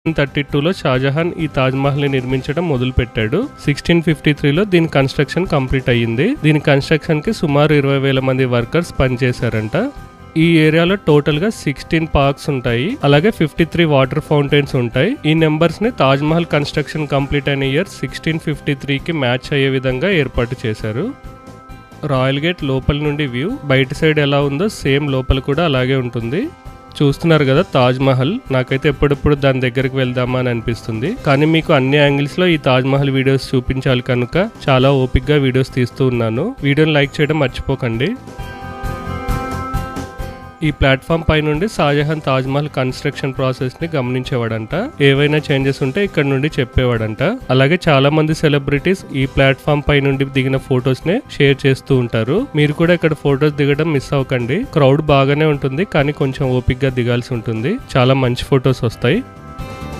1632లో షాజహాన్ ఈ తాజ్ మహల్ ని నిర్మించడం మొదలు పెట్టాడు. 1653లో దీని కన్స్ట్రక్షన్ కంప్లీట్ అయ్యింది. దీని కన్స్ట్రక్షన్ కి సుమారు 20,000 మంది వర్కర్స్ పనిచేశారంట. ఈ ఏరియాలో టోటల్ గా 16 పార్క్స్ ఉంటాయి. అలాగే 53 వాటర్ ఫౌంటైన్స్ ఉంటాయి. ఈ నెంబర్స్ ని తాజ్ మహల్ కన్స్ట్రక్షన్ కంప్లీట్ అయిన ఇయర్ 1653కి మ్యాచ్ అయ్యే విధంగా ఏర్పాటు చేశారు. రాయల్ గేట్ లోపల నుండి వ్యూ, బయట సైడ్ ఎలా ఉందో సేమ్ లోపల కూడా అలాగే ఉంటుంది. చూస్తున్నారు కదా తాజ్ మహల్. నాకైతే ఎప్పుడెప్పుడు దాని దగ్గరికి వెళ్దామా అని అనిపిస్తుంది. కానీ మీకు అన్ని యాంగిల్స్ లో ఈ తాజ్ మహల్ వీడియోస్ చూపించాలి కనుక చాలా ఓపిక్ గా వీడియోస్ తీస్తూ ఉన్నాను. వీడియోని లైక్ చేయడం మర్చిపోకండి. ఈ ప్లాట్ఫామ్ పై నుండి షాజహాన్ తాజ్ మహల్ కన్స్ట్రక్షన్ ప్రాసెస్ ని గమనించేవాడంట. ఏవైనా చేంజెస్ ఉంటే ఇక్కడ నుండి చెప్పేవాడంట. అలాగే చాలా మంది సెలబ్రిటీస్ ఈ ప్లాట్ఫామ్ పై నుండి దిగిన ఫొటోస్ ని షేర్ చేస్తూ ఉంటారు. మీరు కూడా ఇక్కడ ఫొటోస్ దిగడం మిస్ అవ్వకండి. క్రౌడ్ బాగానే ఉంటుంది కానీ కొంచెం ఓపిక్ గా దిగాల్సి ఉంటుంది. చాలా మంచి ఫొటోస్ వస్తాయి.